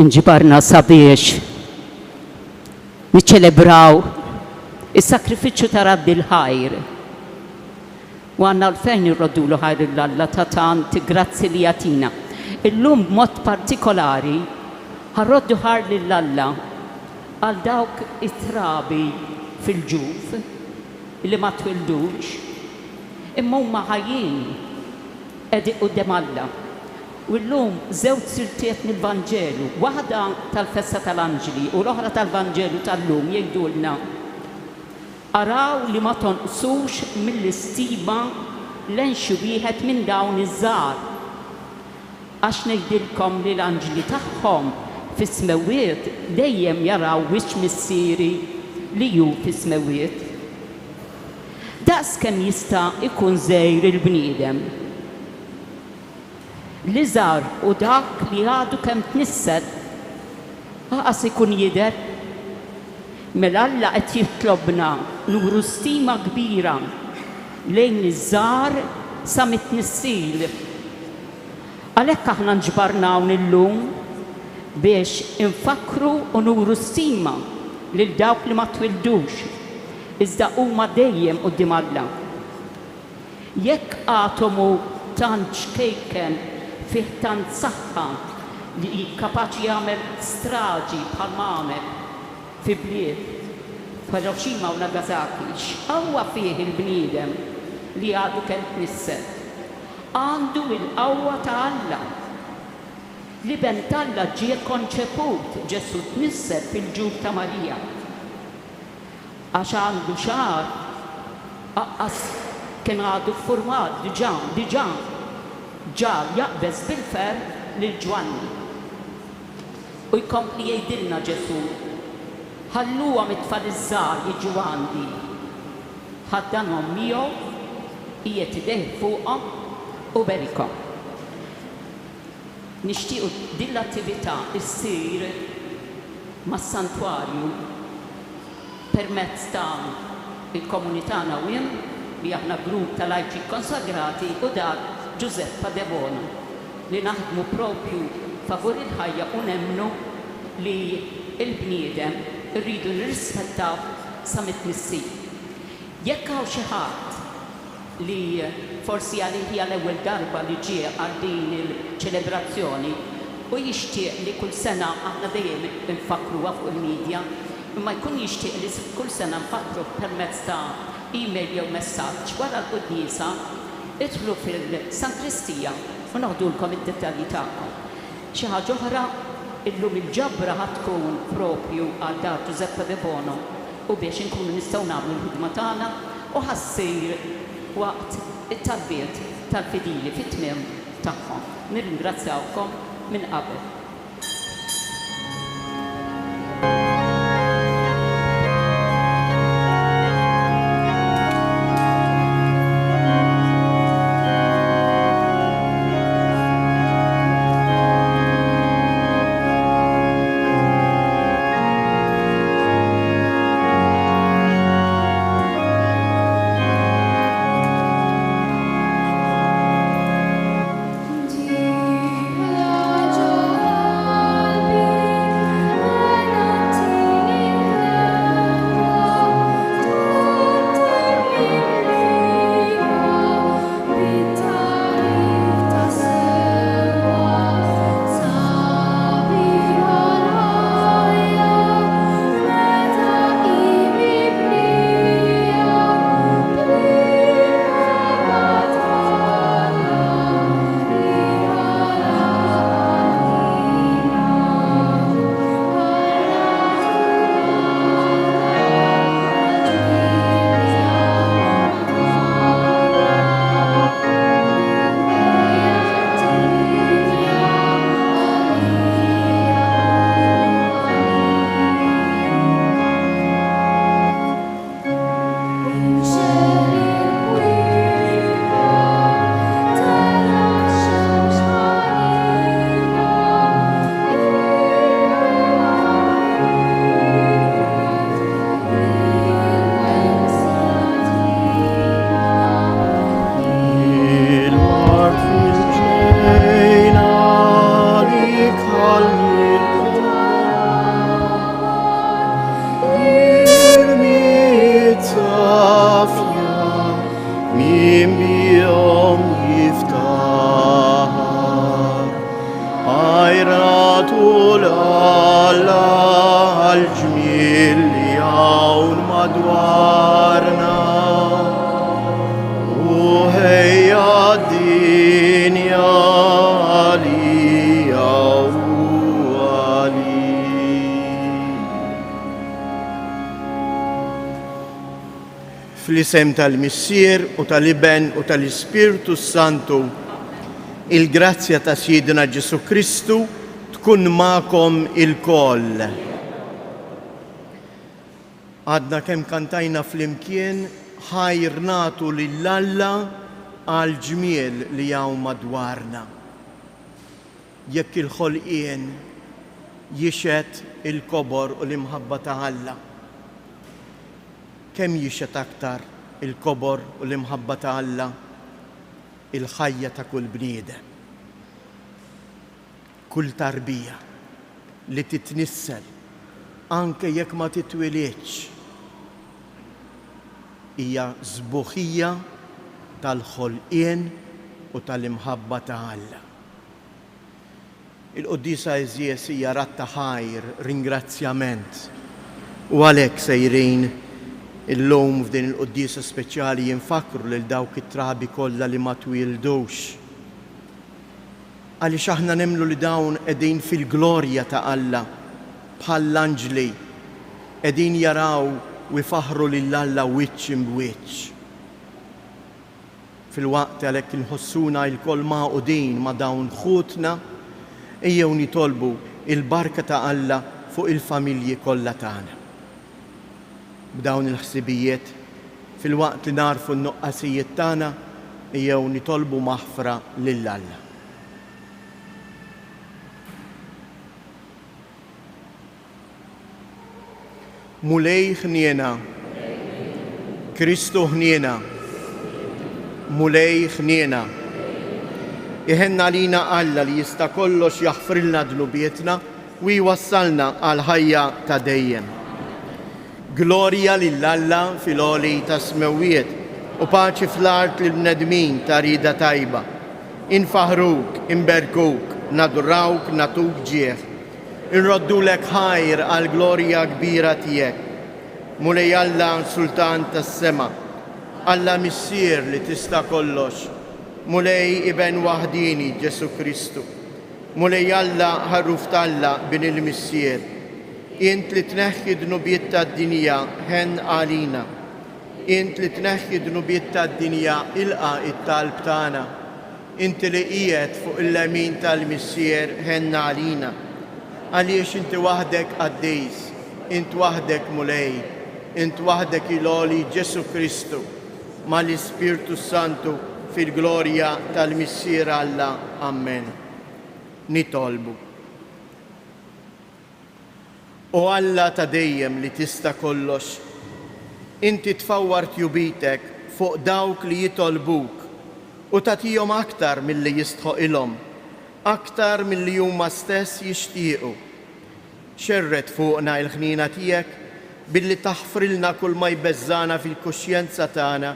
inġibarna sabiex niċċelebraw is-sakrifiċċju ta' Rabbi l-ħajr. U għandna l-fejn nirrodulu ħajr l-Alla ta' tanti grazzi li jatina. Illum b'mod partikolari ħarroddu ħar lill-Alla għal dawk it-trabi fil-ġuf li ma twildux imma huma ħajjin qegħdi quddiem Alla. U llum żewġ siltiet mill-Vanġelu, waħda tal-Festa tal-Anġli u l-oħra tal-Vanġelu tal-lum jgħidulna araw li ma tonqsux mill-istima lejn xi wieħed minn dawn iż-żgħar għax ngħidilkom li l-anġli tagħhom fis-smewwiet dejjem jaraw wiċċ missieri li hu fis-smewwiet. Daqskemm jista' ikun żgħir il-bniedem li żar u dak li għadu kemm tnissed ħaqas ikun jidher mela Alla qed jitlobna nuru stima kbira lejn iż-żgħar sa mit-tnissil. Għalhekk aħna nġbarna hawn illum biex infakru u nuru stima lil dawk li ma twildux iżda huma dejjem quddiem Alla. Jekk atomu tant xkejken fih tant saħħa li kapaċi jagħmel straġi bħal m'għamel fi bliet Hiroshima u Nagasaki, x'qawwa fih il-bniedem li għadu kemm tnissed. Għandu l-qawwa ta' Alla. Li bent Alla ġie konċeput Ġesu tnissed fil-ġuf ta' Marija. Għax għandu xar aqqas kien għadu ffurmat diġà ġar jaqbeż bil-fer lil Ġwanni. U jkompli jgħidilna Ġesu ħalluha mit-tfal iż-żgħar jiġu għandi. Ħaddanhom miegħu qiegħed idejh fuqhom u berikhom. Nixtiequ din l-attività ssir mas-santwarju permezz ta' il-komunità Nawim li aħna grupp tal-lajċi konsagrati u dak Giuseppa De Bono li naħdmu propju favur il-ħajja u nemmnu li il-bniedem irridu nirrispettaw sa mit-tnissil. Jekk hawn xi ħadd li forsi għalih hija l-ewwel darba li ġie għal din il-ċelebrazzjoni u jixtieq li kull sena aħna dejjem infakruha fuq il-medja, imma jkun jixtieq li kull sena nfakru permezz ta' email jew messaġġ wara l-quddiesa idħlu fil-Sankristija u naħdulkom id-dettalji tagħkom. Xi ħaġa oħra illum il-ġabra ħatkun propju għal dar Giuseppa De Bono u biex inkunu nistgħu nagħmlu l-ħidma tagħna u ħassir waqt it-talbiet tal-fidili fit-tmiem tagħhom. Nirringrazzjawkom minn qabel. Dio ġmiel li hawn madwarna u ħejja d-dinja għalija u għalik. Fl-isem tal-Missier u tal-Iben u tal-Ispirtu Santu, il-grazzja ta' Sidna Ġesu Kristu tkun ma'kom il-koll. Għadna kemm kantajna fl-imkien ħajr nagħtu lill-Alla għal ġmiel li hawn madwarna. Jekk il-ħolqien jixed il-kobor u l-imħabba ta' Alla. Kemm jixed aktar il-kobor u l-imħabba ta' Alla il-ħajja ta' kull bniedem. Kull tarbija li titnissel anke jekk ma titwilidx hija żbuħija tal-ħolqien u tal-imħabba ta' Alla. Il-Qudiesa Eżies hija ratta ħajr, ringrazzjament. U għalhekk sejrin illum f'din il-Qudiesa speċjali jinfakru lil dawk it-trabi kollha li ma twildux. Għaliex aħna nemmnu li dawn qegħdin fil-glorja ta' Alla bħall-anġli qegħdin jaraw u jfaħru lill-Alla wiċċ imwiċċ. Fil-waqt għalhekk inħossuna l-koll maqudin ma' dawn ħutna ejjew nitolbu il-barka ta' Alla fuq il-familji kollha tagħna. B'dawn il-ħsibijiet fil-waqt li narfu n-nuqqasijiet tagħna ejjew nitolbu maħfra lill-Alla. Mulej ħniena, Kristu ħniena, mulej ħniena. Iħenna lina Alla li jista' kollox jaħfrilna dnubietna u jwassalna għal ħajja ta' dejjem. Glorja lill-Alla fil-għoli ta' smewwiet u paċi fl-art lill-bnedmin ta' rida tajba. Infaħruk, inberkuk, nadurrawk, natuk ġieħ. Inroddulek ħajr għal glorja kbira tiegħek. Mulej Alla Sultan tas-sema, Alla Missier li tista' kollox. Mulej Iben waħdini Ġesu Kristu. Mulej Alla ħarruf talla bin il-Missier. Int li tneħħi dnubiet tad-dinja ħen għalina. Int li tneħħi dnubiet tad-dinja ilqa it-talb tagħna. Inti li qiegħed fuq il-lemin tal-Missier ħen għalina. Għaliex inti waħdek għaddejs, int waħdek mulej, int waħdek il-għoli Ġesu Kristu ma l-Ispirtu Santu fil-glorja tal-Missier Alla. Amen. Nitolbu. O Alla ta' dejjem li tista' kollox, inti tfawwar tjubitek fuq dawk li jitolbuk u tagħtihom aktar milli jistħoqilhom, aktar milli huma stess jixtiequ. Xerret fuqna l-ħnina tiegħek billi taħfrilna kull ma jbeżżana fil-kuxjenza tagħna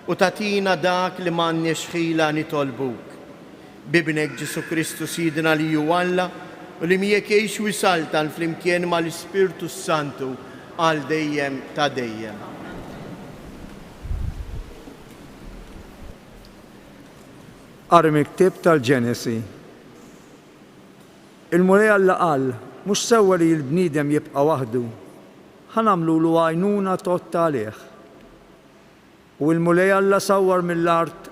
u tagħtina dak li m'għandniex ħila nitolbuk. Bibnek Ġesu Kristu Sidna li hu Alla u li miegħek jgħix wisal tal-flimkien mal-Ispirtu Santu għal dejjem ta' dejjem. Qari miktib tal-Ġenesi. Il-Mulej Alla qal, mhux sewwa li l-bniedem jibqa' waħdu, ħanamlu għajnuna totta għalih. U l-Mulej Alla sawwar mill-art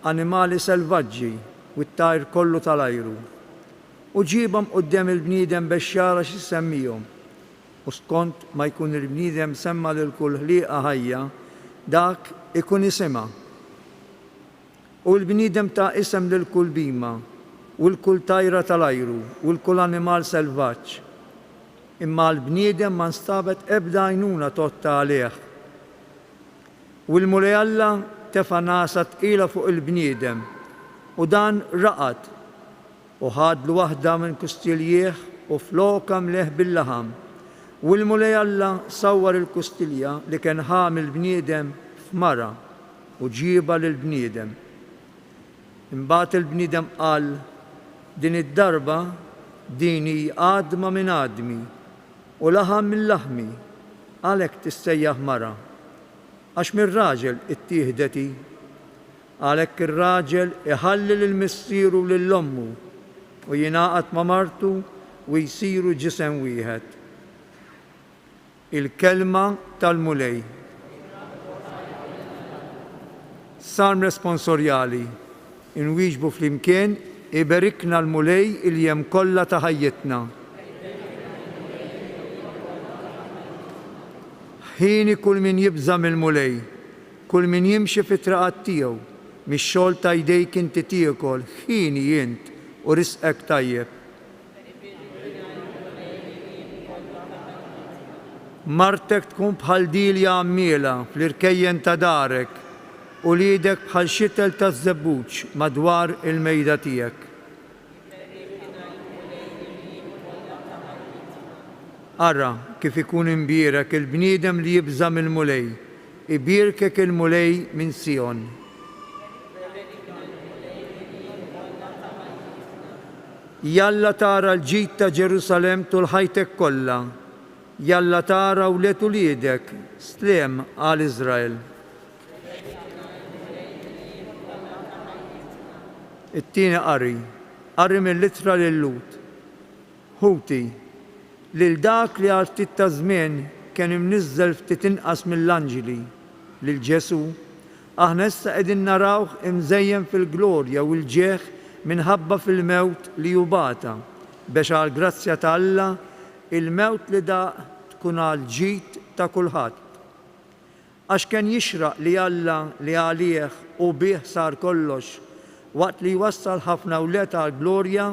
animali selvaġġi u t-tajr kollu tal-ajru. U ġibhom quddiem il-bniedem biex jara x'issemmihom. U skont ma jkun il-bniedem semma lil kull ħlieqa ħajja, dak ikun isimha. U l-bniedem ta' isem lil kull bima, u l-kull tajra tal-ajru, u l-kull animal selvaġġ. Imma l-bniedem ma nstabet ebda għajnuna totta għalih. U l-Mulej Alla tefa' nasa tqila fuq il-bniedem, u dan raqad, u ħadlu waħda minn kustiljieħ u floka mleħ bil-laħam. U l-Mulej Alla sawwar il-kustilja li kien ħam il-bniedem f'mara u ġiba lill-bniedem. Imbagħad il-bniedem qal, din id-darba dini għadma minn għadmi u laħam mill-laħmi għalhekk tissejjaħ mara għax mir-raġel ittieħdeti għalhekk ir-raġel iħallil il-missieru lill-ommu u jingħaqad ma' martu u jsiru ġisem wieħed. Il-kelma tal-mulej. Salm responsorjali inwieġbu flimkien iberikna l-mulej il-jem kollha ta' ħajjitna. Ħini kull min jibża mill-mulej, kull min jimxi fit-traqat tiegħu, mix-xogħol ta' jdejk inti tiekol, ħini jint u risqek tajjeb. Martek tkun bħal dilja għammiela fl-irkejjen ta' darek u lidek bħal xitel ta' żebbuġ madwar il-mejda tiegħek. Ara kif ikun imbierek il-bniedem li jibża mill-mulej, ibierkek il-mulej minn Sion. Jalla tara l-ġid ta' Ġerusalem tul ħajtek kollha, jalla tara wlet uliedek, slem għal Iżrael. It-tieni qari mill-Ittra lil Lut. Ħuti, lil dak li għal ftit ta' żmien kien imniżżel ftit inqas mill-anġili, lil Ġesu, aħna issa qegħdin narawh imżejjem fil-glorja u l-ġieħ minħabba fil-mewt li jubata biex għal grazzja ta' Alla il-mewt li daq tkun għal ġid ta' kulħadd. Għax kien jixraq li Alla li għalih u bih sar kollox waqt li jwassal ħafna wlied għal glorja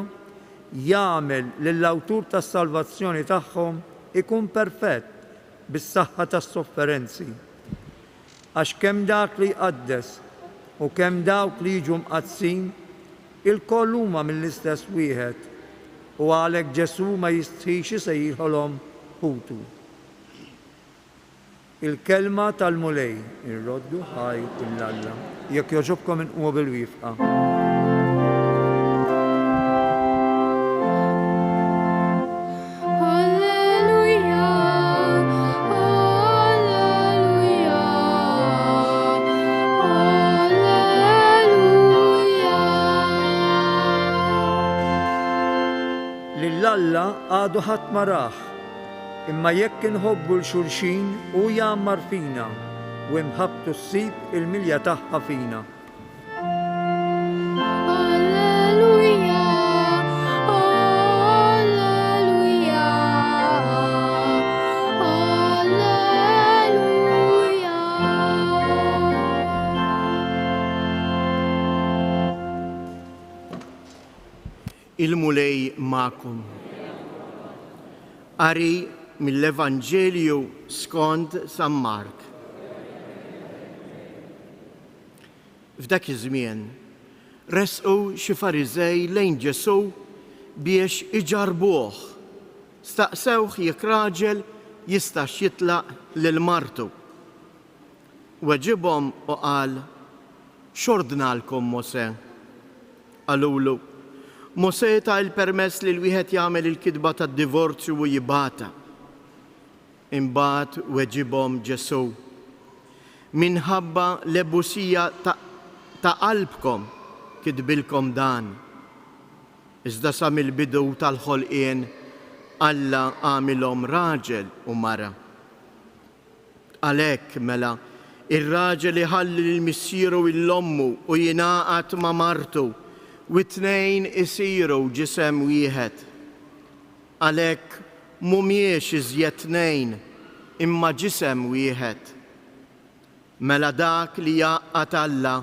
jagħmel lill-awtur tas-salvazzjoni tagħhom ikun perfett bis-saħħa tas-sofferenzi. Għax kemm dak li jqaddes u kemm dawk li jiġu mqaddsin il-koll huma mill-istess wieħed u għalhekk Ġesu ma jistħix isejħolhom ħutu. Il-kelma tal-mulej irroddu ħaj il-Alla. Jekk jogħġobkom inqumu bil-wifqa. Lill-Alla għadu ħadd ma rah, imma jekk inħobbu l-xulxin u jgħammar fina u imħabtu ssib il-milja tagħha fina. Alleluja, alleluja, alleluja. Il-mulej ma'kum. Qari mill-Evanġelju skont San Mark. F'dak iż-żmien resqu xi Fariżej lejn Ġesu biex iġarbuh. Staqsewh jekk raġel jistax jitlaq lil martu. Weġibhom u qal: x'ordnalkom Mosè? Qalulu: Mosè ta' il-permess li l-wieħed jagħmel il-kitba tad-divorzju u jibata. Imbagħad weġibhom Ġesu: minħabba l-ebusija ta' qalbkom kitbilkom dan. Iżda sa mill-bidu tal-ħolqien Alla għamilhom raġel u mara. Għalhekk mela ir-raġel iħalli l-missieru u l-ommu u jingħaqad ma' martu u t-tnejn isiru ġisem wieħed. Għalhekk mhumiex iżjed tnejn imma ġisem wieħed. Mela dak li jgħaqqad Alla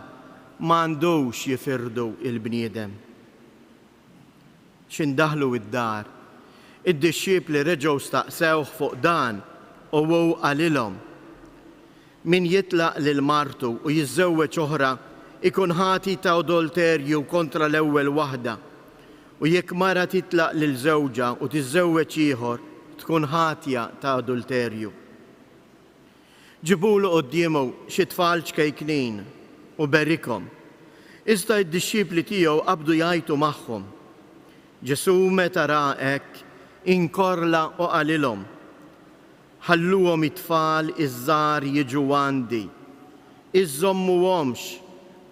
m'għandux jifirdu il-bniedem. X'indaħlu id-dar, id-dixxiepli reġgħu staqsewh fuq dan u hu qalilhom: min jitlaq lil martu u jiżżewweġ oħra ikun ħati ta' adulterju kontra l-ewwel waħda, u jekk mara titlaq lil żewġa u tiżżewweġ ieħor tkun ħatja ta' adulterju. Ġibulu qudiemu xi tfal ċkejknin u berikhom. Iżda d-dixxiepli tiegħu qabdu jgħidu magħhom. Ġesu meta ra hekk inkorla u qalilhom: ħalluhom it-tfal iż-żgħar jiġu għandi. Iżommuhomx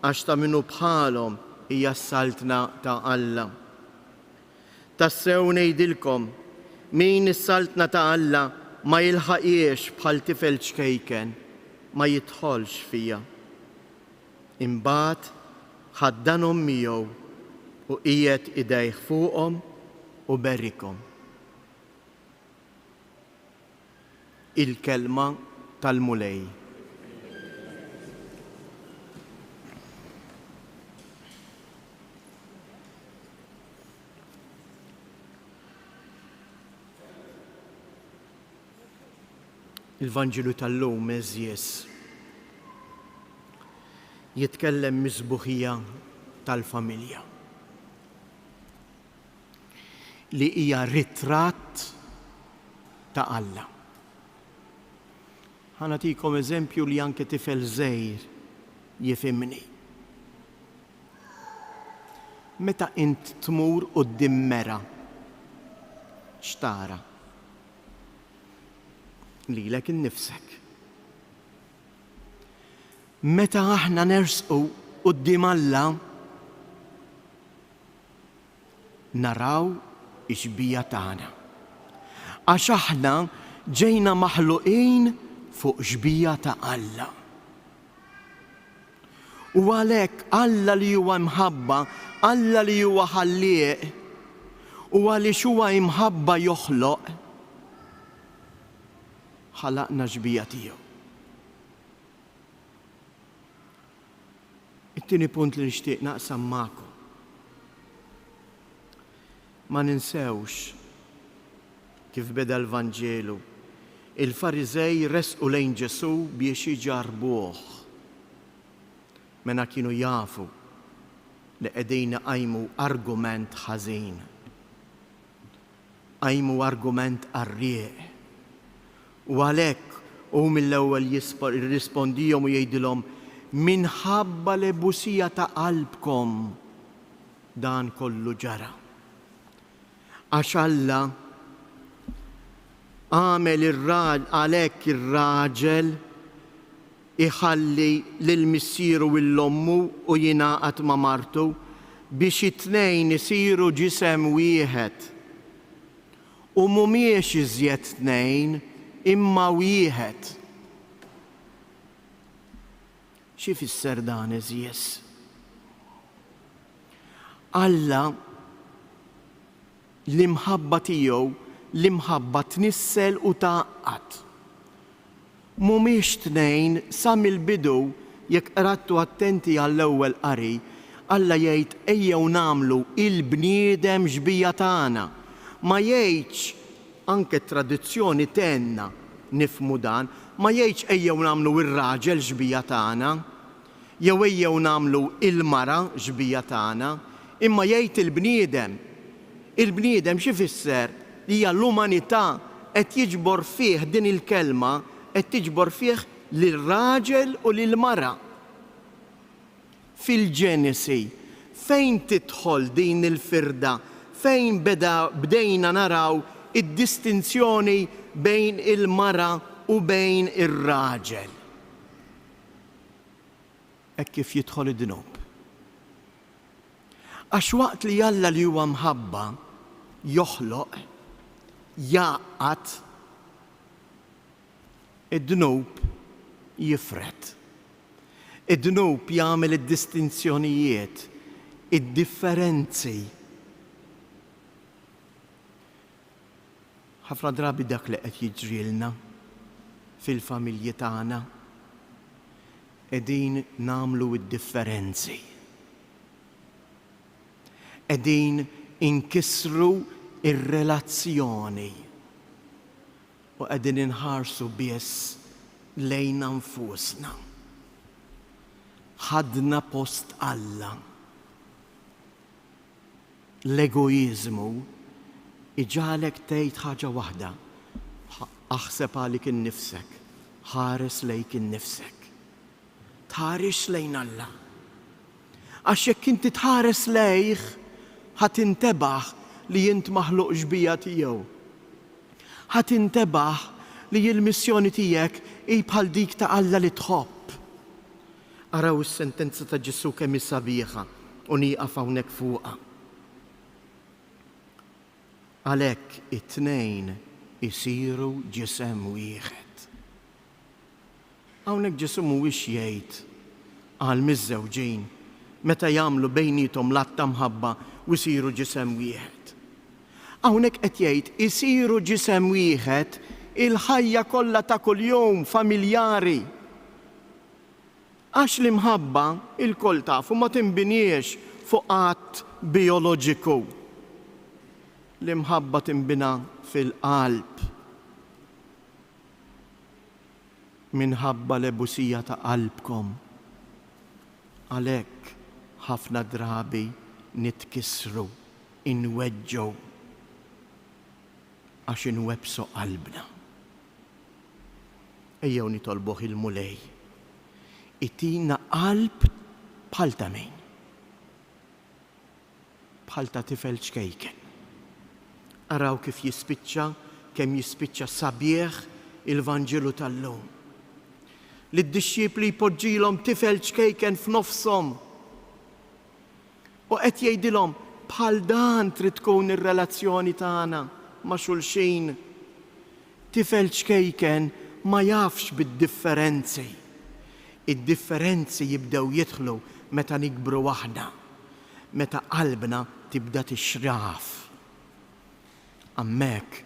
għax ta' minnu bħalhom hija s-saltna ta' Alla. Tassew ngħidilkom, min is-saltna ta' Alla ma jilħaqiex bħal tifel ċkejken, ma jidħolx fija. Imbagħad ħaddanhom miegħu u qiegħed idejh fuqhom u berrikhom. Il-kelma tal-mulej. Il-Vanġelu tal-lum eżjes jitkellem misbuħija tal-familja li hija ritratt ta' Alla. Ħanatikom eżempju li anke tifel żgħir jifhimni. Meta int tmur quddiem mera, x'tara? Lilek innifsek. Meta aħna nersqu quddiem Alla, naraw ix-xbija tagħna. Għax aħna ġejna maħluqin fuq xbija ta' Alla. U għalhekk Alla li huwa mħabba, Alla li huwa ħallieq, u għaliex huwa imħabba joħloq, ħalaqna xbija tiegħu. It-tieni punt li nixtieq naqsam magħkom. Ma ninsewx kif beda l-Vanġelu. Il-Fariżej resqu lejn Ġesu biex iġarbuh. Mena kienu jafu li qegħdin qajmu argument ħażin. Qajmu argument qarrieq. U għalhekk u mill-ewwel jirrispondihom u jgħidilhom minħabba l-ebusija ta' qalbkom dan kollu ġara. Għax Alla għamel għalhekk ir-raġel iħalli lill-missieru u l-ommu u jingħaqad ma' martu biex it-tnejn isiru ġisem wieħed. U mhumiex iżjed tnejn imma wieħed. Xi fisser dan eżjes? Alla l-imħabba tiegħu l-imħabba tnissel u taqqat. Mhumiex tnejn sa mill-bidu jekk qrattu attenti għall-ewwel qari, Alla jgħid ejjew nagħmlu il-bniedem xbija tagħna. Ma jgħidx anke tradizzjoni tenna nifmu dan, ma jgħidx ejjew nagħmlu ir-raġel xbija tagħna, jew ejjew nagħmlu il-mara xbija tagħna, imma jgħid il-bniedem. Il-bniedem xi fisser? Hija l-umanità qed jiġbor fih din il-kelma, qed tiġbor fih lil-raġel u lil-mara. Fil-Ġenesi fejn tidħol din il-firda, fejn bdejna naraw id-distinzjoni bejn il-mara u bejn ir-raġel. Hekk kif jidħol id-dnub. Għax waqt li Alla li huwa mħabba joħloq, jaqgħad, id-dnub jifret. Id-dnub jagħmel id-distinzjonijiet, id-differenzi. Ħafna drabi dak li qed jiġrilna fil-familji tagħna qegħdin nagħmlu d-differenzi. Qegħdin inkissru ir-relazzjoni u qegħdin inħarsu biss lejn anfusna. Ħadna post Alla. L-egoizmu iġalek tgħid ħaġa waħda, aħseb għalik innifsek, ħares lejk innifsek. Tħares lejn Alla. Għax jekk inti tħares lejh, ħatintebaħ li jint maħluq xbija tiegħu. Ħatintebaħ li l-missjoni tiegħek hi bħal dik ta' Alla li tħobb. Araw is-sentenza ta' Ġesu kemm hi sabiħa u nieqaf hawnhekk fuqha. Għalhekk it-tnejn isiru ġisem wieħed. Hawnhekk Ġesu mhuwiex jgħid għal miż-żewġin meta jagħmlu bejniethom l-att ta' mħabba u jsiru ġisem wieħed. Hawnhekk qed jgħid isiru ġisem wieħed il-ħajja kollha ta' kuljum familjari. Għax l-imħabba il-koll tafu ma tinbiniex fuq att bioloġiku. L-imħabba tinbina fil-qalb. Minħabba l-ebusija ta' qalbkom. Għalhekk ħafna drabi nitkissru, inweġġu għax inwebsu qalbna. Ejjew nitolbuh il-mulej. Itina qalb bħal ta' min. Bħal ta' tifel ċkejken. Araw kif kemm jispiċċa sabieħ il-Vanġelu tal-lum. Lid-dixxiepli jpoġġilhom tifel ċkejken f'nofshom. U qed jgħidilhom bħal dan trid tkun ir-relazzjoni tagħna ma' xulxin. Tifel ċkejken ma jafx bid-differenzi. Id-differenzi jibdew jidħlu meta nikbru waħda, meta qalbna tibda tixraf. Hemmhekk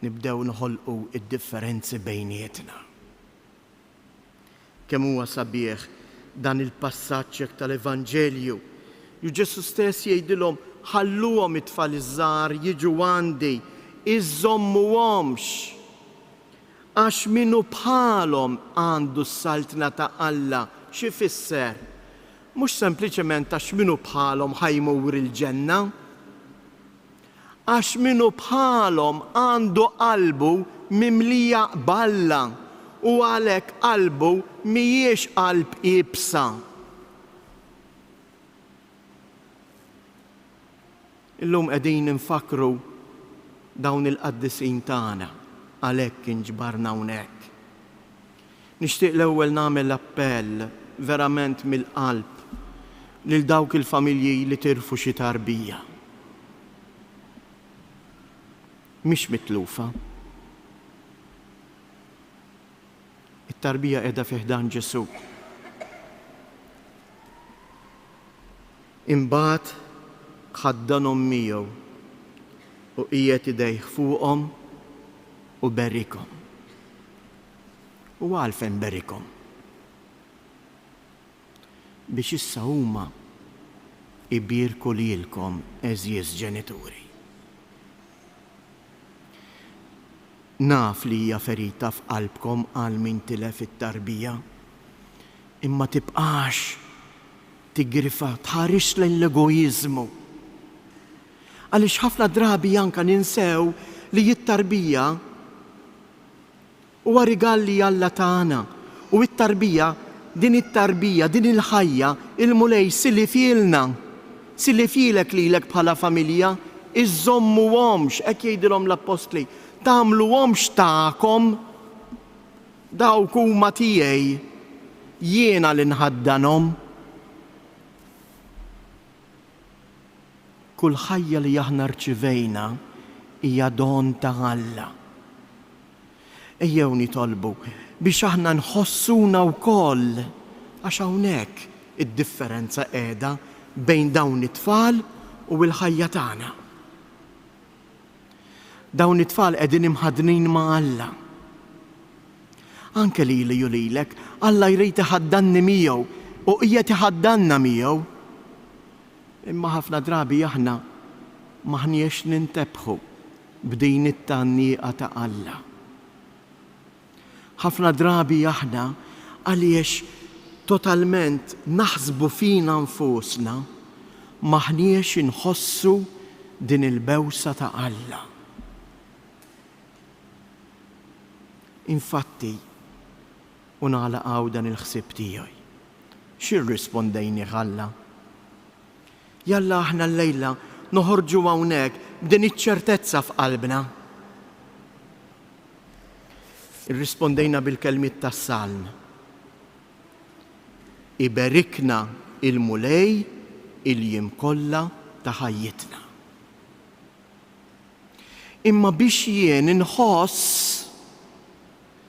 nibdew noħolqu id-differenzi bejnietna. Kemm huwa sabiħ dan il-passaġġ tal-Evanġelju. Ġesu stess jgħidilhom ħalluhom it-tfal iż-żgħar jiġu għandi, iżommuhomx. Għax minnu bħalhom għandu s-saltna ta' Alla. Xi fisser? Mhux sempliċement għax minnu bħalhom ħajmur il-ġenna. Għax minnu bħalhom għandu qalbu mimlija balla u għalhekk qalbu mhijiex qalb ibsa. Illum qegħdin infakru dawn il-qaddisin tagħna. Għalhekk inġbarna hawnhekk. Nixtieq l-ewwel nagħmel appell verament mill-qalb lil dawk il-familji li tirfu xi tarbija. Mhix mitlufa. It-tarbija qiegħda fi ħdan Ġesu. Imbagħad ħaddanhom miegħu u qiegħed idejh fuqhom u berikom. U għalfejn berikom? Biex issa huma ibirku lilkom eżjiż ġenituri. Naf li hija ferita f'qalbkom għal min tilef it-tarbija, imma tibqax tigrifa tħarix lejn l-egoiżmu. Għaliex ħafna drabi anke ninsew li it-tarbija huwa rigalli Alla tagħna u it-tarbija, din il-ħajja, il-mulej silifilna, silifilek lilek bħala familja, iżommuhomx, hekk jgħidilhom l-Apostli, tagħmluhomx tagħkom, dawk huma tiegħi, jiena li nħaddanhom. Kull ħajja li aħna rċivejna hija don ta' Alla. Ejjew nitolbu biex aħna nħossuna wkoll għax hawnhekk id-differenza qiegħda bejn dawn it-tfal u l-ħajja tagħna. Dawn it-tfal qegħdin imħadnin ma' Alla. Anke lili u lilek, Alla jrid iħaddanni miegħu u qiegħed iħaddanna miegħu. Imma ħafna drabi aħna maħniex nintebħu b'din it-tannieqa ta' Alla. Ħafna drabi aħna għaliex totalment naħsbu fina nfusna maħniex inħossu din il-bewsa ta' Alla. Infatti, u nagħlaqgħu dan il-ħsieb tiegħi. X'irrispondejni Alla? Jalla aħna llejla noħorġu hawnhekk b'din iċ-ċertezza f'qalbna. Irrispondejna bil-kelmiet tas-salm. Iberikna il-mulej il-jiem kollha ta' ħajjitna. Imma biex jien inħoss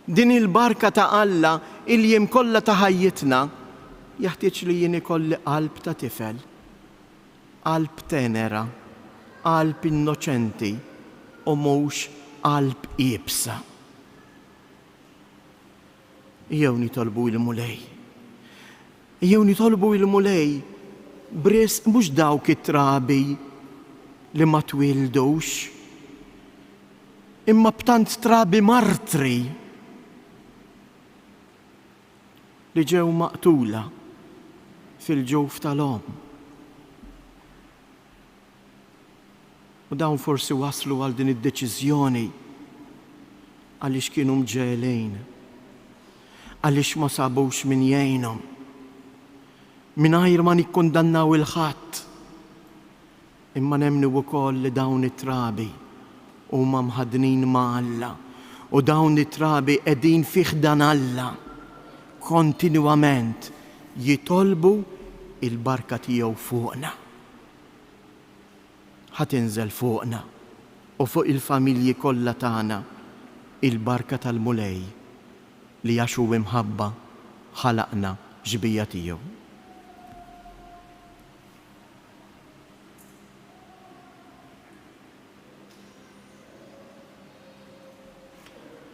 din il-barka ta' Alla il-jiem kollha ta' ħajjitna, jaħtieġ li jien ikolli qalb ta' tifel, qalb tenera, qalb innoċenti u mhux qalb qiebsa. Jew nitolbu il-mulej. Jew nitolbu il-mulej bris mhux dawk it-trabi li ma twildux, imma b'tant trabi martri li ġew maqtula fil-ġewf tal-om. U dawn forsi waslu għal din id-deċiżjoni għaliex kienu mġelejn, għaliex ma sabux min jgħinhom, mingħajr ma nikkundannaw il-ħadd, imma nemmnu wkoll li dawn it-trabi huma mħadnin ma' Alla u dawn it-trabi qegħdin fih dan Alla kontinwament jitolbu il-barka tiegħu fuqna. Ħatinżel fuqna u fuq il-familji kollha tagħna il-barka tal-mulej li għaxu imħabba ħalaqna ġbija tiegħu.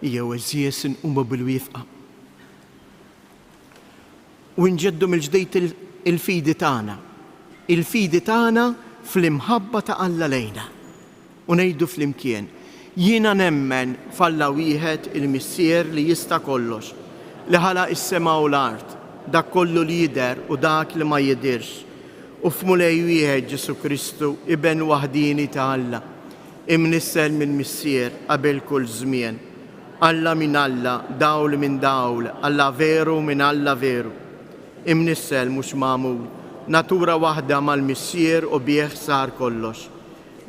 Jew eżies inqumu bil-wifqa. U nġeddu mill-ġdejt il-fidi tagħna. Il-fidi tagħna fl-imħabba ta' Alla lejna. U ngħidu flimkien, jiena nemmen f'Alla wieħed il-Missier li jista' kollox, li ħalaq is-sema u l-art, dak kollu li jidher u dak li ma jidirx. U f'mulej wieħed Ġesu Kristu iben waħdini ta' Alla, imnissel mill-Missier qabel kull żmien. Alla min Alla, dawl min dawl, Alla veru min Alla veru. Imnissel mhux magħmul, natura waħda mal-Missier u bih sar kollox.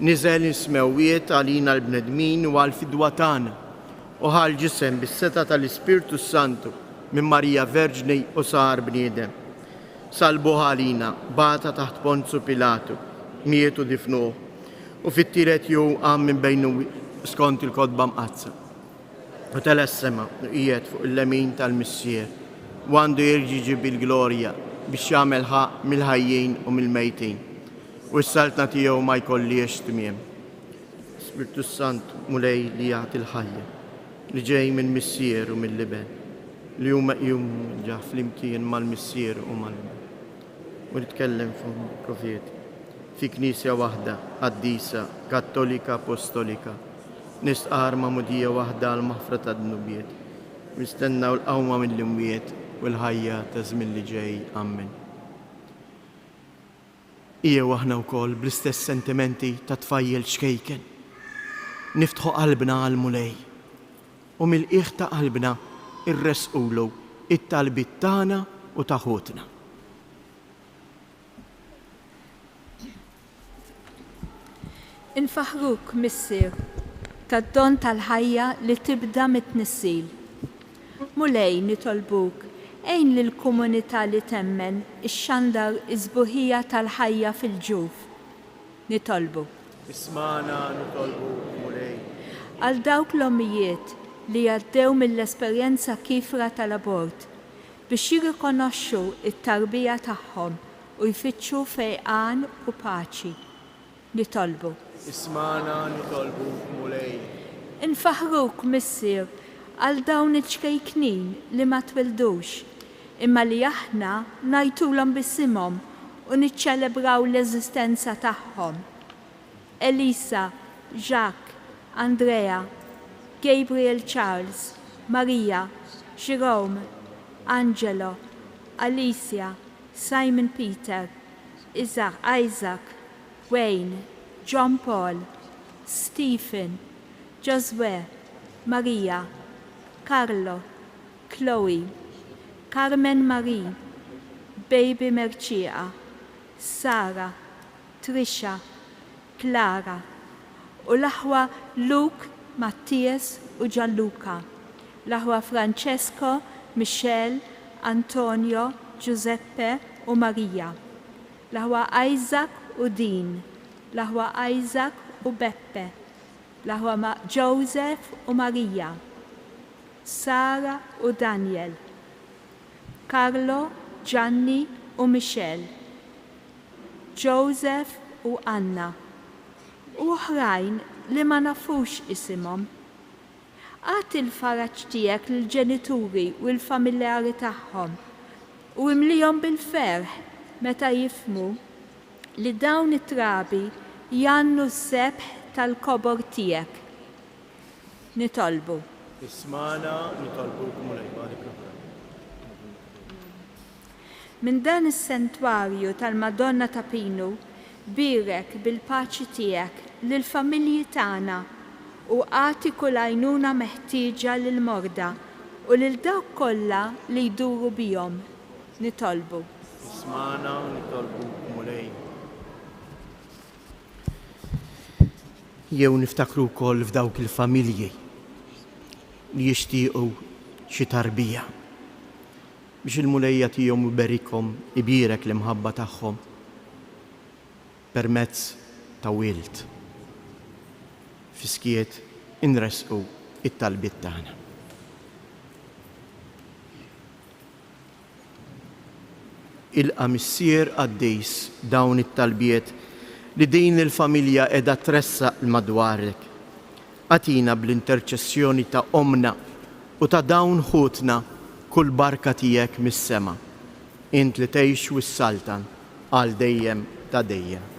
Niżel ismewwiet għalina l-bnedmin u għal-fidwa tagħna u ħal ġisem bis-seta tal-Ispirtu Santu minn Marija Verġni u sar bniedem. Salbu għalina, bata taħt Ponzu Pilatu, mietu difnuh u fit-tielet jew qam minn bejnu skont il-kodba mqazza. U telessema qiegħed fuq il-lemin tal-Missier u għandu jirġi bil-glorja biex jagħmel ħaq mill-ħajjin u mill-mejtin. U s-saltna tiegħu ma jkollix tmiem. Spiritu Sant mulej li jagħti l-ħajja, li ġej minn Missier u mill-liben, li hu meqjum ġa flimkien mal-Missier u mal-liben. U nitkellem fuq profeti fi knisja waħda, qaddisa, kattolika, apostolika, nisqar ma'mudija waħda għal-maħfra ta' dnubiet, mistennaw l-qawma mill-imwiet u l-ħajja ta' żmien li ġej. Amen. Ija waħna wkoll bl-istess sentimenti ta' tfajjel xkejken. Niftħu qalbna għal-mulej u mill-qiegħ ta' qalbna irresqulu it-talbit tagħna u ta' ħutna. Infaħruk, Missier, tad-don tal-ħajja li tibda mit-tnissil. Mulej nitolbuk, ejn lill-komunità li temmen ix-xandar iżbuħija tal-ħajja fil-ġuf. Nitolbu. Ismana nitolbu mulej. Għal dawk l-ommijiet li jaddew mill-esperjenza kifra tal-abort biex jirrikonoxxu it-tarbija tagħhom u jfittxu fejqan u paċi. Nitolbu. Ismana nitolbu mulej. Infaħruk, Missier, għal dawn iċ-ċkejknin li ma twildux, imma li aħna ngħidulhom bisimhom u niċċelebraw l-eżistenza tagħhom. Elisa, Jacques, Andrea, Gabriel Charles, Maria, Jerome, Angelo, Alicia, Simon Peter, Isaac, Wayne, John Paul, Stephen, Josue, Maria, Carlo, Chloe, Carmen Marie, Baby Mercia, Sara, Trisha, Clara, u l-aħwa Luke, Mattias u Gianluca, L-aħwa Francesco, Michelle, Antonio, Giuseppe u Marija. L-aħwa Isaac u Dean. L-aħwa Isaac u Beppe. L-aħwa Joseph u Marija. Sara u Daniel. Carlo, Gianni u Michelle. Joseph u Anna. U oħrajn li ma nafux isimhom. Għati l-faraġġ tiegħek lill-ġenituri u l-familjari tagħhom u imlijhom bil-ferħ meta jifhmu li dawn it-trabi jannu s-sebħ tal-kobor tiegħek. Nitolbu. Ismana nitolbuk mulej barik. Minn dan is-sentwarju tal-Madonna ta' Pinu birek bil-paċi tiegħek lill-familji tagħna u għati kull għajnuna meħtieġa lill-morda u lil dawk kollha li jduru bihom. Nitolbu. Ismana nitolbuk mulej. Jew niftakru wkoll f'dawk il-familji li jixtiequ xi tarbija biex il-mulejja tihom iberikhom ibirek l-imħabba tagħhom permezz ta' wild. Fiskiet inresqu it-talbiet tagħna. Ilqa' missier Qaddejs dawn it-talbiet li din il-familja qiegħda tressaq madwarek. Għatina bl-interċessjoni ta' omna u ta' dawn ħutna kull barka tiegħek mis-sema. Int li tgħix wis-saltan għal dejjem ta' dejjem.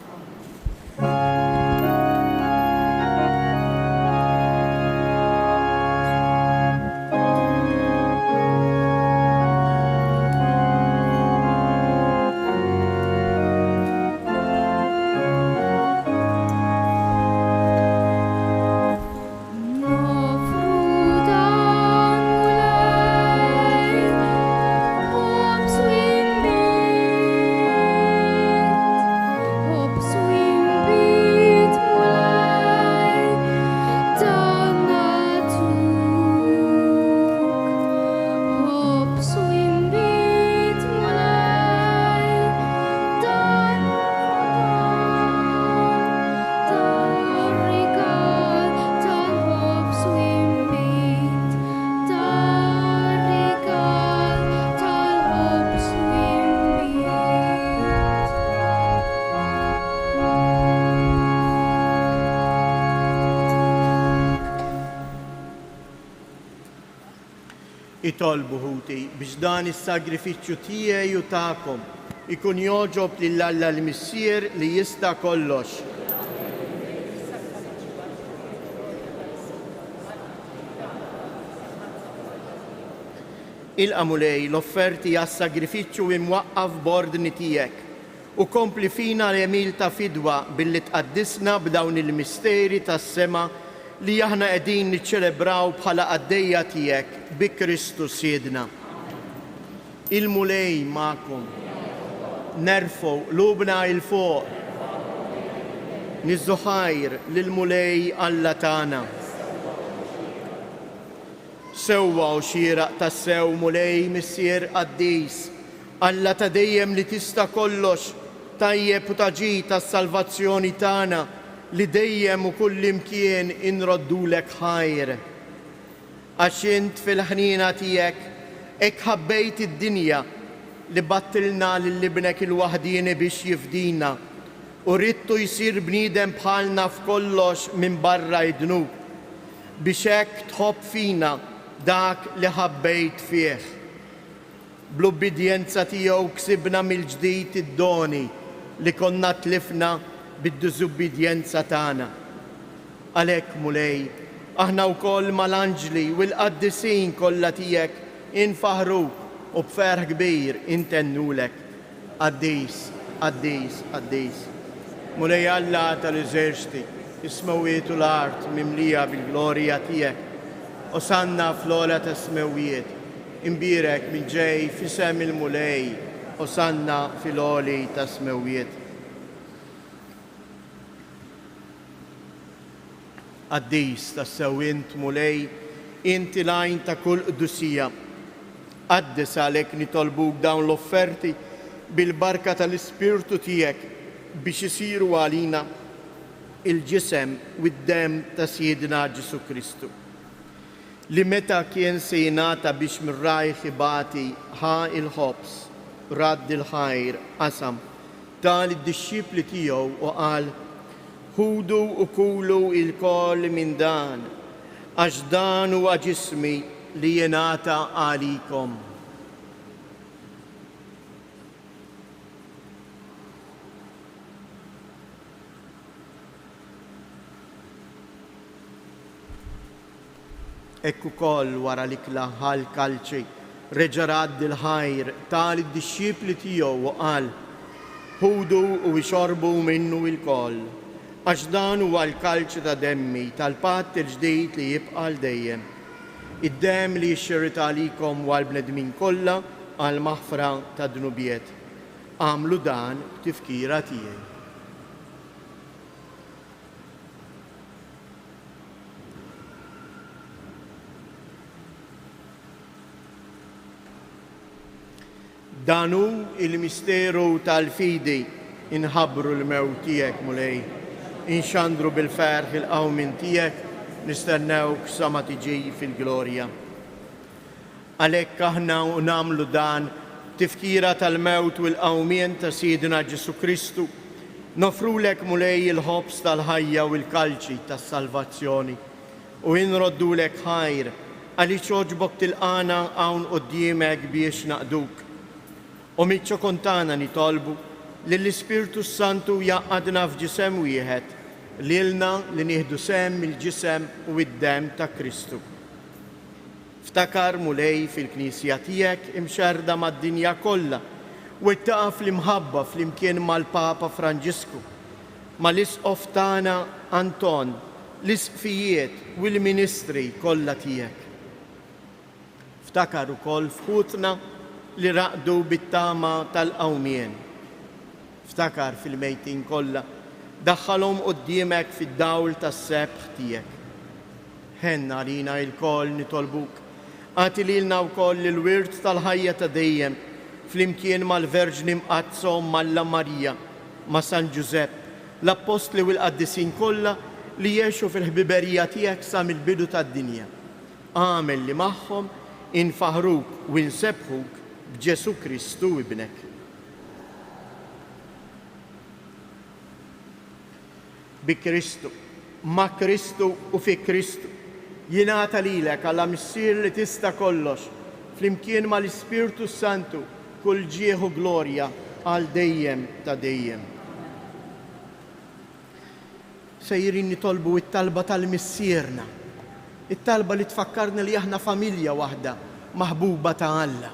Itolbu ħuti biex dan is-sagrifiċċju tiegħi u tagħkom ikun joġob lill-Alla l-Missier li jista' kollox. Ilqa' mulej l-offerti għas-sagrifiċċju imwaqqaf b'ordni tiegħek u kompli fina l-emil ta' fidwa billi tqaddisna b'dawn il-misteri tas-sema li aħna qegħdin niċċelebraw bħala Qaddejja tiegħek bi Kristus Siedna. Il-mulej magħkom. Nerfgħu qlubna il fuq. Niżżu ħajr lill-mulej Alla tagħna. Sewwa u xieraq tas-sew mulej Missier Qaddejs, Alla ta' dejjem li tista' kollox, tajjeb u taġi tas-salvazzjoni tagħna li dejjem u kull imkien inroddulek ħajr. Għax int fil-ħnina tiegħek hekk ħabbejt id-dinja li battilna lill-ibnek il-waħdini biex jifdina u ridtu jsir bniedem bħalna f'kollox minn barra jdnub biex hekk tħobb fina dak li ħabbejt fih. Bl-ubbidjenza tiegħu ksibna mill-ġdid id-doni li konna tlifna bid-diżubbidjenza tagħna. Għalhekk mulej, aħna wkoll mal-anġli u l-qaddisin kollha tiegħek infaħruk u b'ferħ kbir intennulek. Qaddejs, Qaddejs, Qaddejs. Mulej Alla tal-eżerċiti, is-smawiet u l-art mimlija bil-glorja tiegħek. Osanna fl-ola ta' smewiet, imbirek mill-ġej fisem il-mulej, osanna fil-oli ta' smewiet. Qaddejs tas-sewwint mulej, inti lajn ta' kull qdusija. Qaddis għalhekk nitolbuk dawn l-offerti bil-barka tal-Ispirtu tiegħek biex isiru għalina il-ġisem u d-dem ta' Siedina Ġesu Kristu. Li meta kien se jingħata biex mir-rajħ ibati ħa il-ħobs, radd il-ħajr, qasam, tal id-disċipli tiegħu u qal: ħudu u kulu il-koll minn dan, għax dan huwa ġismi li jingħata għalikom. Ekku koll wara li klaħal kalċi, reġa' radd il-ħajr tal id-disċipli tiegħu u qal: ħudu u ixorbu minnu il-koll, għax dan huwa l-kalċi ta' demmi tal-patt il-ġdid li jibqa' dejjem. Id-dem li jixxirrit għalikom u għall-bnedmin kollha għal maħfra ta' dnubiet. Għamlu dan tifkira tiegħi. Danu il-misteru tal-fidi inħabru l-mewt tiegħek mulej, inxandru bil-ferħ il-qawmin tiegħek, nistennewk sa ma tiġi fil-glorja. Għalhekk aħna u nagħmlu dan tifkira tal-mewt u l-qawmien ta' Siedina Ġesu Kristu, nofrulek mulej il-ħobs tal-ħajja u l-kalċi tas-salvazzjoni u inroddulek ħajr għaliex oġbok tilqana hawn quddiemek biex naqduk. U mitċo kontana nitolbu li l-Ispirtu Santu jaqadna f'ġisem wieħed, lilna li nieħdu sem il-ġisem u id-dem ta' Kristu. Ftakar mulej fil-Knisja tiegħek imxerda mad-dinja kollha u ittaqa' fl-imħabba flimkien mal-Papa Franġisku, mal-isqof tagħna Anton, l-isqfijiet u l-ministri kollha tiegħek. Ftakar ukoll fħutna li raqdu bit-tama tal-qawmien. Ftakar fil-mejtin kollha, daħħalhom quddiemek fid-dawl tas-sebħ tiegħek. Ħenna lina l-koll nitolbuk, għati lilna wkoll il-wirt tal-ħajja ta' dejjem flimkien mal-Verġni mqazzhom Malla Marija, ma' San Ġusepp, l-Apostli u l-Qaddisin kollha li jgħixu fil-ħbiberija tiegħek sa mill-bidu tad-dinja. Għamel li magħhom infaħruk u nsebħuk b'Ġesu Kristu ibnek. Bi Kristu, ma' Kristu u fi Kristu, jingħata lilek għalla missier li tista' kollox, flimkien mal-Ispirtu Santu, kull ġieħu glorja għal dejjem ta' dejjem. Sejrin nitolbu it-talba tal-missierna, it-talba li tfakkarna li aħna familja waħda, maħbuba ta' Alla.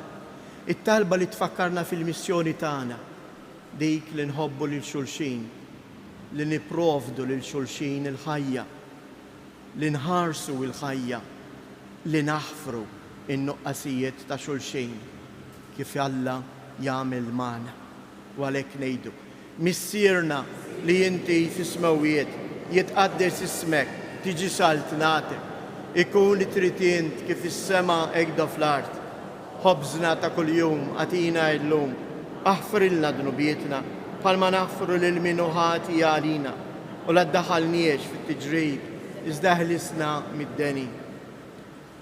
It-talba li tfakkarna fil-missjoni tagħna, dik li nħobbu lil xulxin, li niprovdu lil xulxin il-ħajja, li nħarsu il-ħajja, li naħfru in-nuqqasijiet ta' xulxin, kif Alla jagħmel magħna. U għalhekk ngħidu, missierna li inti fis-smawiet jitqaddes ismek, tiġi salt nagħtek, ikun li trid int kif is-sema hekk fl-art. Ħobżna ta' kuljum għatina llum, aħfrilna dnubietna bħalma naħfru lil min ħati għalina u la ddaħħalniex fit-tiġrib, iżda eħlisna mid-deni.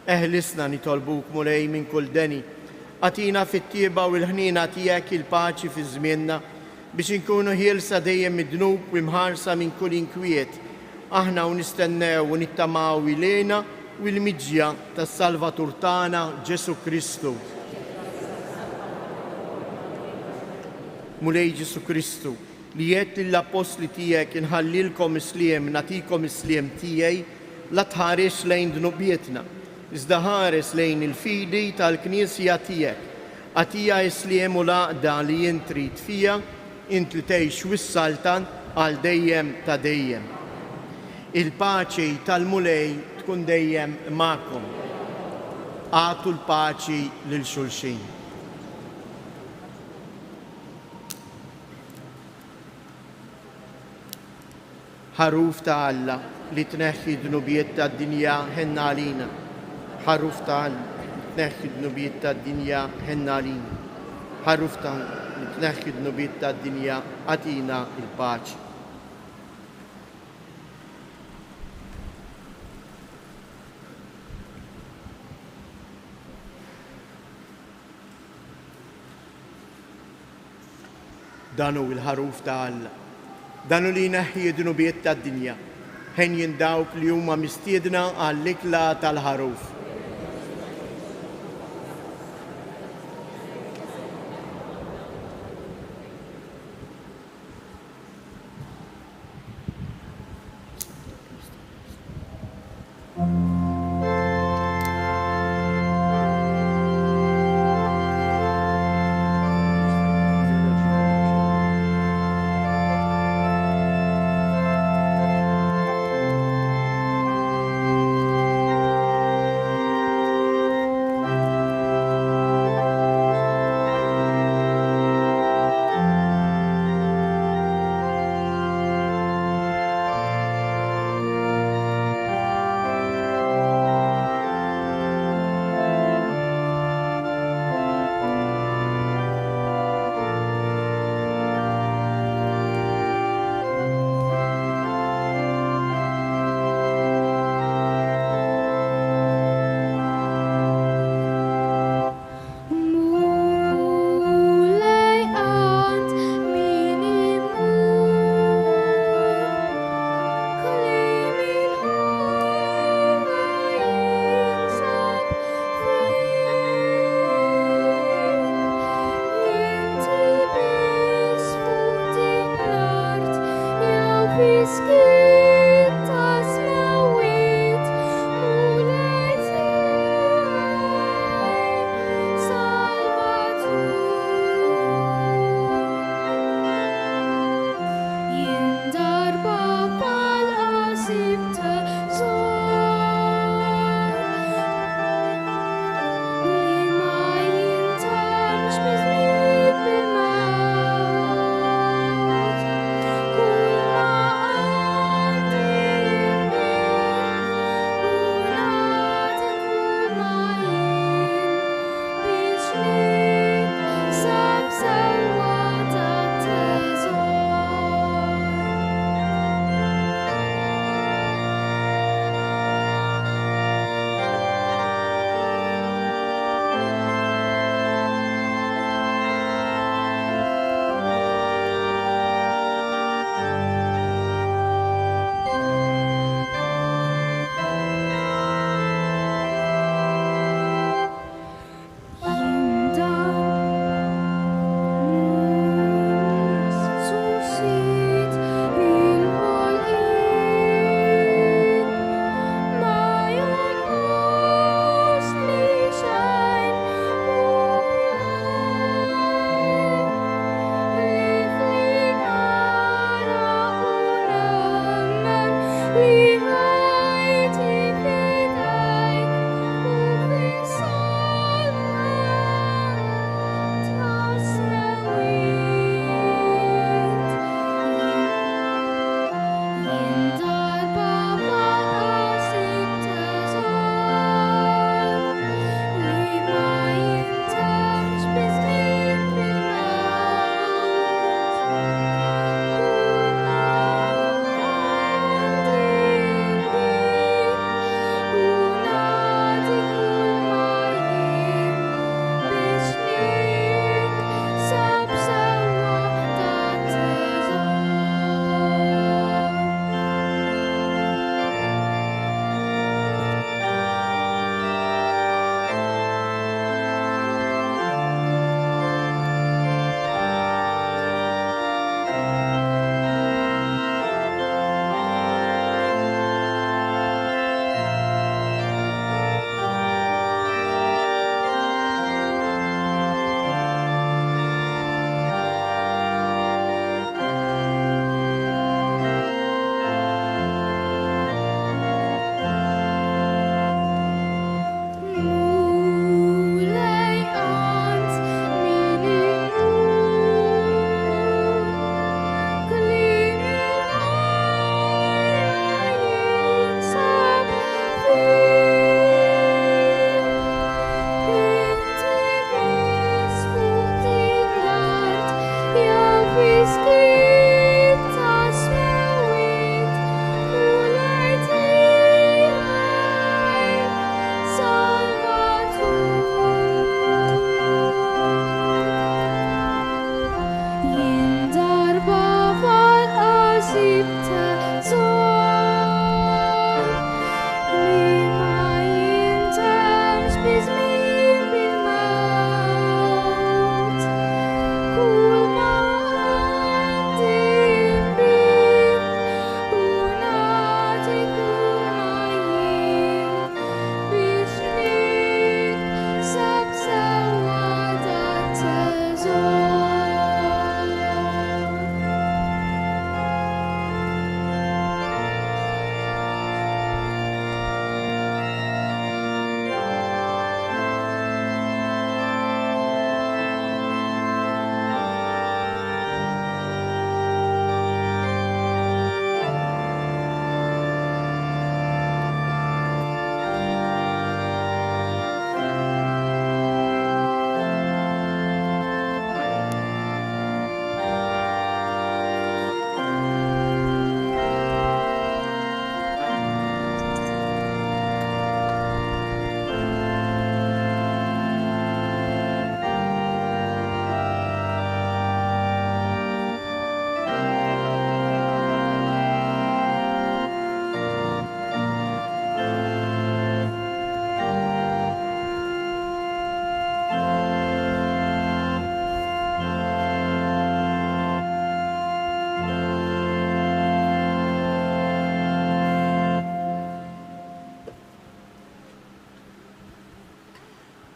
Eħlisna nitolbuk mulej minn kull deni, għatina fit-tieba u l-ħnina tiegħek il-paċi fi żmienna biex inkunu ħielsa dejjem mid-dnub u mħarsa minn kull inkwiet. Aħna u nistennew u nittamaw ilejna u l-miġja tas-Salvatur tagħna Ġesu Kristu. Mulej Ġesu Kristu, li jgħid lill-apostli tiegħek inħallilkom isliem, nagħtikom isliem tiegħi, la tħares lejn dnubietna, iżda ħares lejn il-fidi tal-Knisja tiegħek. Għatija isliem u laqda li jien trid fija, int li tgħix wis-saltan għal dejjem ta' dejjem. Il-paċi tal-mulej tkun dejjem magħkom. Għatu l-paċi lil xulxin. Ħaruf ta' Alla li tneħħi dnubiet tad-dinja ħenna għalina. ħarruf tal tneħħi d-nubiet tad-dinja ħennalin. ħarruf tal tneħħi d-nubiet tad-dinja għatina il-paċi. Danu il-ħaruf tal danu li jneħħi d-nubiet tad-dinja ħen jindawk li huma mistiedna għall-ikla tal-ħaruf.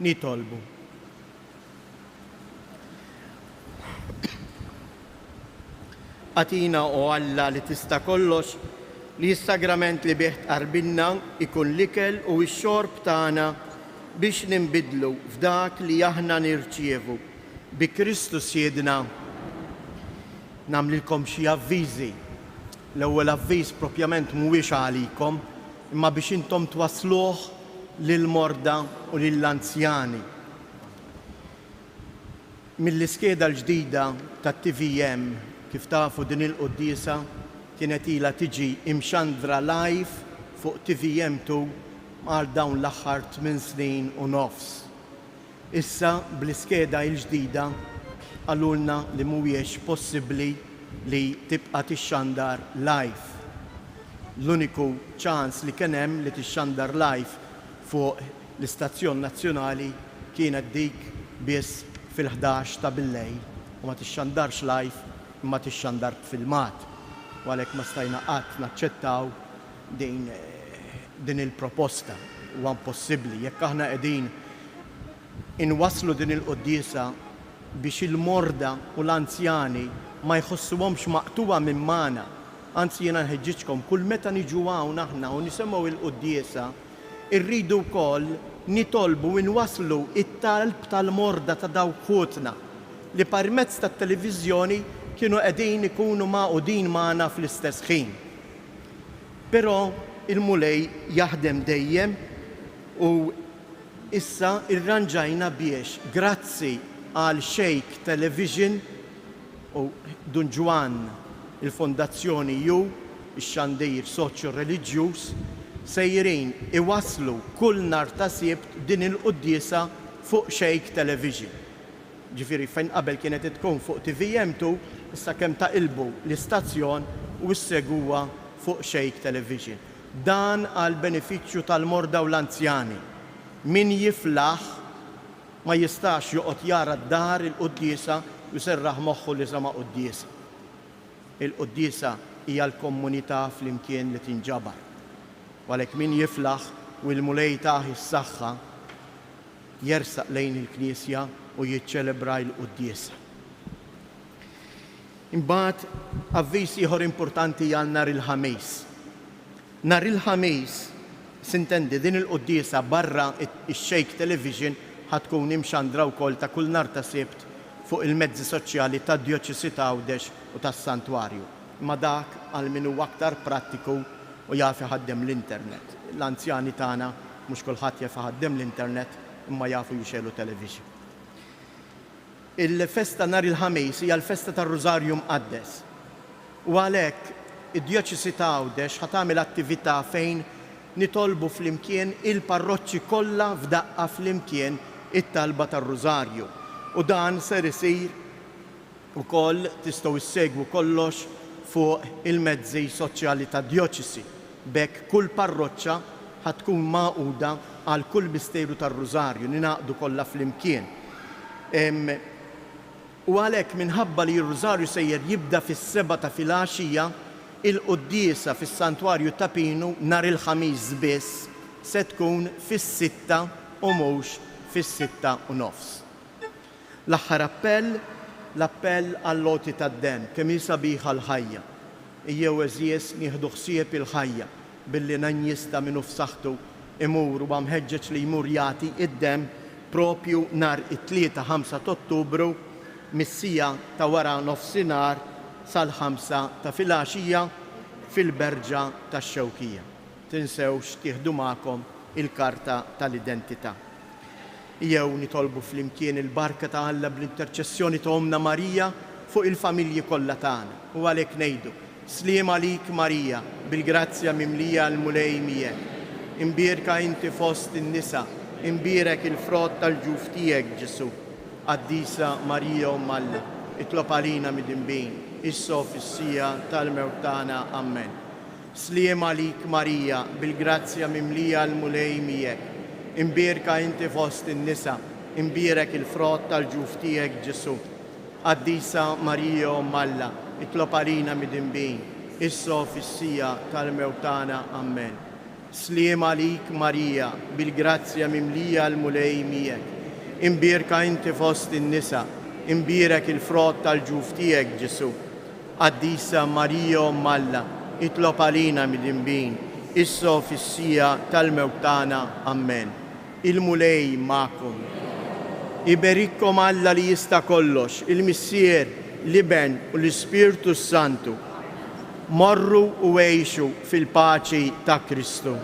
nitolbu. Atina o Alla li tista' kollox li s-sagrament li bih tqarbilna ikun l-ikel u x-xorb tagħna biex nimbidlu f'dak li aħna nirċievu. Bi Kristus jedna nagħmlilkom xi avviżi. L-ewwel avviż propjament mhuwiex għalikom, imma biex intom twasluh lill-morda u lill-anzjani. Mill-iskeda l-ġdida tat-TVM kif tafu din il-quddiesa kienet ilha tiġi imxandra live fuq TVM2 għal dawn l-aħħar 8 snin u nofs. Issa bl-iskeda l-ġdida għalulna li mhuwiex possibbli li tibqa' tixxandar live. L-uniku ċans li kien hemm li tixxandar live fuq l-istazzjon nazzjonali kienet dik biss fil-11 ta' bil-lejl u ma tixxandarx live imma tixxandar filmat. U għalhekk ma stajna qatt naċċettaw din il-proposta. Huwa impossibbli jekk aħna qegħdin inwasslu din il-quddiesa biex il-morda u l-anzjani ma jħossuhomx maqtuwa minn magħna. Anzi jiena nħeġġiġkom kull meta niġu hawn aħna u nisemgħu il-quddiesa irridu wkoll nitolbu u nwasslu it-talb tal-morda ta' dawk ħutna li permezz tat-televiżjoni kienu qegħdin ikunu maqudin magħna fl-istess ħin. Però il-mulej jaħdem dejjem u issa irranġajna biex grazzi għal Sheikh Television u Dunġwan il-Fondazzjoni Ju, ix-xandir soċjo-reliġjuż, sejrin iwasslu kull nhar ta' Sibt din il-quddiesa fuq Sheikh Television. Ġifieri fejn qabel kienet tkun fuq TVM2, issa kemm taqilbu l-istazzjon u issegwuha fuq Sheikh Television. Dan għal benefiċċju tal-morda u l-anzjani. Min jiflaħ ma jistax joqgħod jara d-dar il-quddiesa u serraħ moħħu li sama quddiesa. Il-quddiesa hija l-komunità flimkien li tinġabar. Għalhekk min jiflaħ u l-mulej taħi s-saħħa jersaq lejn il-Knisja u jiċċelebra l-quddiesa. Imbagħad avviż ieħor importanti għal nhar il-ħamis. Nhar il-ħamis sintendi din il-quddiesa barra ix-Sheikh Television ħatkun imxandra wkoll ta' kull nhar ta' Sibt fuq il-mezzi soċjali tad-Djoċesi ta' Għawdex u tas-Santwarju. Ma dak għal min huwa aktar prattiku u jaf iħaddem l-internet. L-anzjani tagħna mhux kulħadd jaf iħaddem l-internet imma jafu jixelu television. Il-festa nhar il-ħamis hija l-festa tar-Rużarju Mqaddes. U għalhekk id-Djoċesi ta' Għawdex ħa tagħmel attività fejn nitolbu flimkien il-parroċċi kollha f'daqqa flimkien it-talba tar-Rużarju. U dan ser isir ukoll tistgħu issegwu kollox fuq il-mezzi soċjali tad-Djoċesi. B'hekk kull parroċċa ħad tkun magħquda għal kull misteru tar-Rużarju ninaqdu kollha flimkien. U għalhekk minħabba li r-Rużarju sejjer jibda fis-7 ta' filgħaxija, il-quddiesa fis-Santwarju ta' Pinu nhar il-ħamis biss se tkun fis-6 u mhux fis-6 u nofs. L-aħħar l-appell għall-loti tad-den kemm hi sabiħa l-ħajja. Ejjew eżies nieħdu ħsieb il-ħajja billi nanjista minnu f'saħħtu imur u mħeġġeġ li jmur jagħti id-dem propju nhar it-3-5 ta' Ottubru mis-sija ta' wara nofsinhar sal-5 ta' filgħaxija fil-berġa tax-Xewkija. Tinsewx tieħdu magħkom il-karta tal-identità. Jew nitolbu flimkien il-barka ta' Alla bl-interċessjoni ta' Omna Marija fuq il-familji kollha tagħna. U għalhekk ngħidu: Sliem għalik Marija, bil-grazzja mimlija l-mulej miegħek. Imbierka inti fost in-nisa, imbierek il-frott tal-ġuf tiegħek Ġesu. Qaddisa Marija Alla, itlob għalina mid-inbin, issa fis-sija tal-mewt tagħna. Amen. Sliem għalik Marija, bil-grazzja mimlija l-mulej miegħek. Imbierka inti fost in-nisa, imbierek il-frott tal-ġuf tiegħek Ġesu. Qaddisa Marija Alla, itlob għalina mid-inbin, issa fis-sija tal-mewt tagħna. Amen. Sliem għalik Marija, bil-grazzja mimlija l-mulej miegħek. imbirka inti fost in-nisa, imbirek il-frott tal-ġuf tiegħek Ġesu. Qaddisa Marija Alla, itlob għalina mill-imbin, issa fis-sija tal-mewt tagħna. Amen. Il-mulej magħkom. Iberikkom Alla li jista' kollox, il-Missier, l-Iben u l-Ispirtu Santu. Morru u għejxu fil-paċi ta' Kristu.